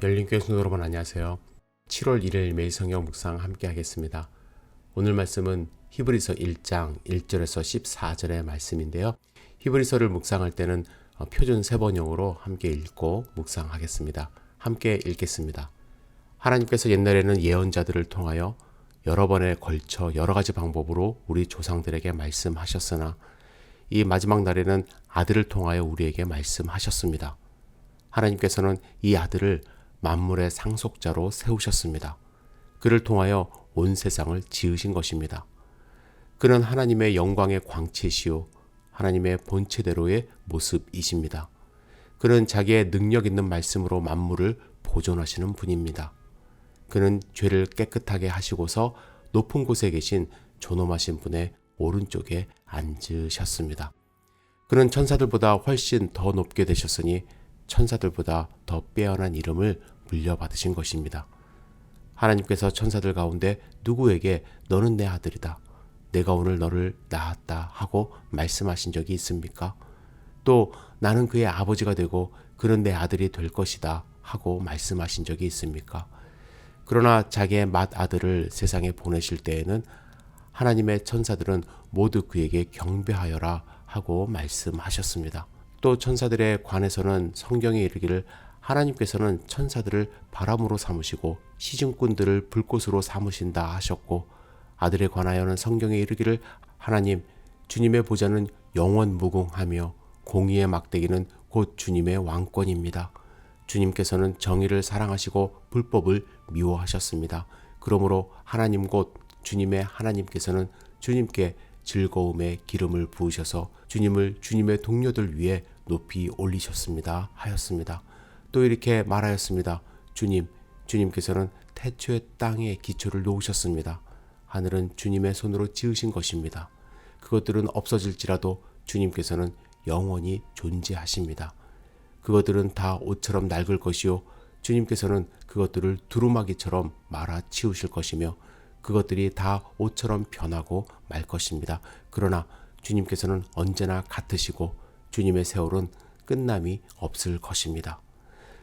열린교회 성도 여러분 안녕하세요. 7월 1일 매일 성경 묵상 함께 하겠습니다. 오늘 말씀은 히브리서 1장 1절에서 14절의 말씀인데요. 히브리서를 묵상할 때는 표준 세번역으로 함께 읽고 묵상하겠습니다. 함께 읽겠습니다. 하나님께서 옛날에는 예언자들을 통하여 여러 번에 걸쳐 여러 가지 방법으로 우리 조상들에게 말씀하셨으나 이 마지막 날에는 아들을 통하여 우리에게 말씀하셨습니다. 하나님께서는 이 아들을 만물의 상속자로 세우셨습니다. 그를 통하여 온 세상을 지으신 것입니다. 그는 하나님의 영광의 광채시요 하나님의 본체대로의 모습이십니다. 그는 자기의 능력 있는 말씀으로 만물을 보존하시는 분입니다. 그는 죄를 깨끗하게 하시고서 높은 곳에 계신 존엄하신 분의 오른쪽에 앉으셨습니다. 그는 천사들보다 훨씬 더 높게 되셨으니 천사들보다 더 빼어난 이름을 물려받으신 것입니다. 하나님께서 천사들 가운데 누구에게 너는 내 아들이다, 내가 오늘 너를 낳았다 하고 말씀하신 적이 있습니까? 또 나는 그의 아버지가 되고 그는 내 아들이 될 것이다 하고 말씀하신 적이 있습니까? 그러나 자기의 맏아들을 세상에 보내실 때에는 하나님의 천사들은 모두 그에게 경배하여라 하고 말씀하셨습니다. 또 천사들에 관해서는 성경에 이르기를 하나님께서는 천사들을 바람으로 삼으시고 시중꾼들을 불꽃으로 삼으신다 하셨고, 아들에 관하여는 성경에 이르기를 하나님 주님의 보좌는 영원 무궁하며 공의의 막대기는 곧 주님의 왕권입니다. 주님께서는 정의를 사랑하시고 불법을 미워하셨습니다. 그러므로 하나님 곧 주님의 하나님께서는 주님께 즐거움의 기름을 부으셔서 주님을 주님의 동료들 위에 높이 올리셨습니다 하였습니다. 또 이렇게 말하였습니다. 주님께서는 태초의 땅에 기초를 놓으셨습니다. 하늘은 주님의 손으로 지으신 것입니다. 그것들은 없어질지라도 주님께서는 영원히 존재하십니다. 그것들은 다 옷처럼 낡을 것이요 주님께서는 그것들을 두루마기처럼 말아 치우실 것이며 그것들이 다 옷처럼 변하고 말 것입니다. 그러나 주님께서는 언제나 같으시고 주님의 세월은 끝남이 없을 것입니다.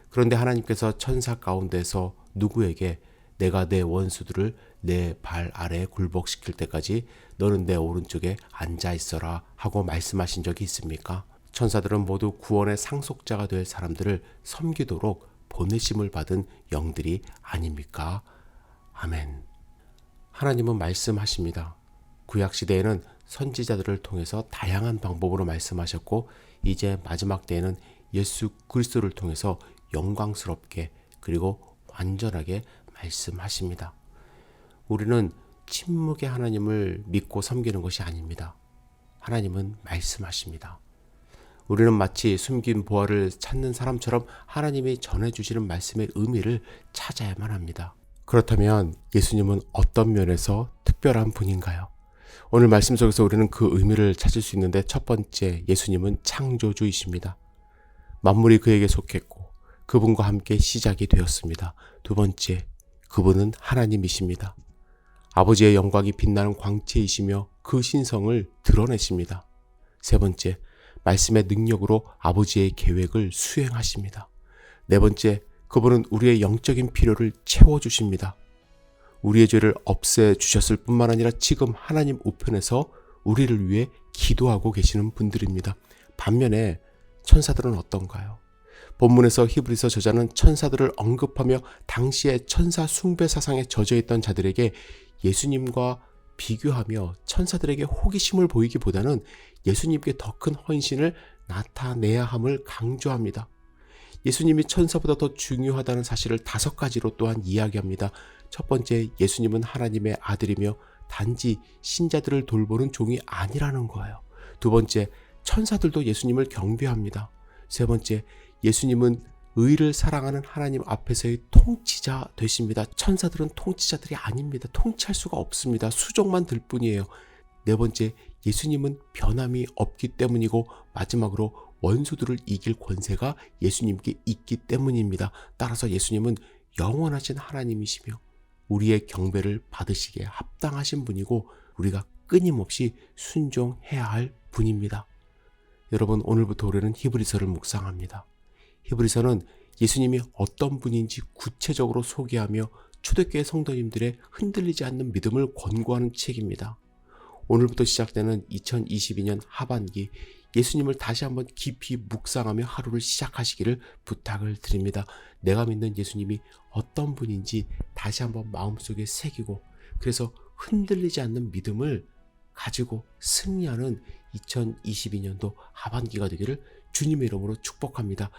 그런데 하나님께서 천사 가운데서 누구에게 내가 내 원수들을 내 발 아래 굴복시킬 때까지 너는 내 오른쪽에 앉아 있어라 하고 말씀하신 적이 있습니까? 천사들은 모두 구원의 상속자가 될 사람들을 섬기도록 보내심을 받은 영들이 아닙니까? 아멘. 하나님은 말씀하십니다. 구약시대에는 선지자들을 통해서 다양한 방법으로 말씀하셨고 이제 마지막 때에는 예수 그리스도를 통해서 영광스럽게 그리고 완전하게 말씀하십니다. 우리는 침묵의 하나님을 믿고 섬기는 것이 아닙니다. 하나님은 말씀하십니다. 우리는 마치 숨긴 보화를 찾는 사람처럼 하나님이 전해주시는 말씀의 의미를 찾아야만 합니다. 그렇다면 예수님은 어떤 면에서 특별한 분인가요? 오늘 말씀 속에서 우리는 그 의미를 찾을 수 있는데, 첫 번째, 예수님은 창조주이십니다. 만물이 그에게 속했고 그분과 함께 시작이 되었습니다. 두 번째, 그분은 하나님이십니다. 아버지의 영광이 빛나는 광채이시며 그 신성을 드러내십니다. 세 번째, 말씀의 능력으로 아버지의 계획을 수행하십니다. 네 번째, 그분은 우리의 영적인 필요를 채워주십니다. 우리의 죄를 없애주셨을 뿐만 아니라 지금 하나님 우편에서 우리를 위해 기도하고 계시는 분들입니다. 반면에 천사들은 어떤가요? 본문에서 히브리서 저자는 천사들을 언급하며 당시의 천사 숭배 사상에 젖어있던 자들에게 예수님과 비교하며 천사들에게 호기심을 보이기보다는 예수님께 더 큰 헌신을 나타내야 함을 강조합니다. 예수님이 천사보다 더 중요하다는 사실을 5가지로 또한 이야기합니다. 첫 번째, 예수님은 하나님의 아들이며 단지 신자들을 돌보는 종이 아니라는 거예요. 두 번째, 천사들도 예수님을 경배합니다. 세 번째, 예수님은 의를 사랑하는 하나님 앞에서의 통치자 되십니다. 천사들은 통치자들이 아닙니다. 통치할 수가 없습니다. 수종만 들 뿐이에요. 네 번째, 예수님은 변함이 없기 때문이고 마지막으로 원수들을 이길 권세가 예수님께 있기 때문입니다. 따라서 예수님은 영원하신 하나님이시며 우리의 경배를 받으시기에 합당하신 분이고 우리가 끊임없이 순종해야 할 분입니다. 여러분, 오늘부터 우리는 히브리서를 묵상합니다. 히브리서는 예수님이 어떤 분인지 구체적으로 소개하며 초대교회 성도님들의 흔들리지 않는 믿음을 권고하는 책입니다. 오늘부터 시작되는 2022년 하반기 예수님을 다시 한번 깊이 묵상하며 하루를 시작하시기를 부탁을 드립니다. 내가 믿는 예수님이 어떤 분인지 다시 한번 마음속에 새기고 그래서 흔들리지 않는 믿음을 가지고 승리하는 2022년도 하반기가 되기를 주님의 이름으로 축복합니다.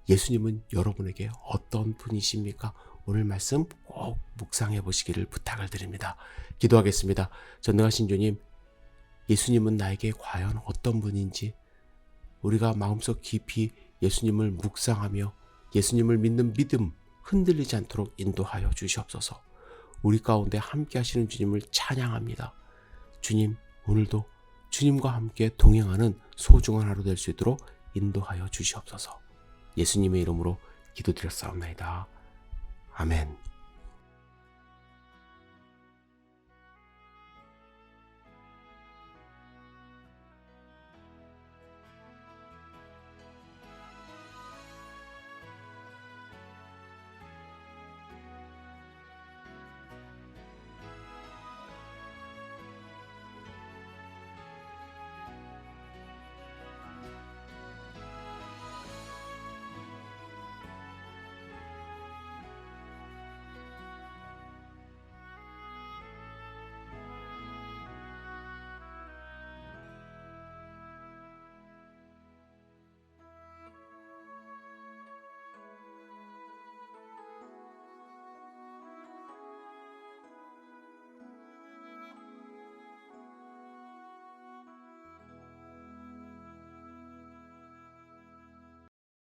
예수님은 여러분에게 어떤 분이십니까? 오늘 말씀 꼭 묵상해 보시기를 부탁을 드립니다. 기도하겠습니다. 전능하신 주님, 예수님은 나에게 과연 어떤 분인지 우리가 마음속 깊이 예수님을 묵상하며 예수님을 믿는 믿음 흔들리지 않도록 인도하여 주시옵소서. 우리 가운데 함께 하시는 주님을 찬양합니다. 주님, 오늘도 주님과 함께 동행하는 소중한 하루 될 수 있도록 인도하여 주시옵소서. 예수님의 이름으로 기도드렸사옵나이다. 아멘.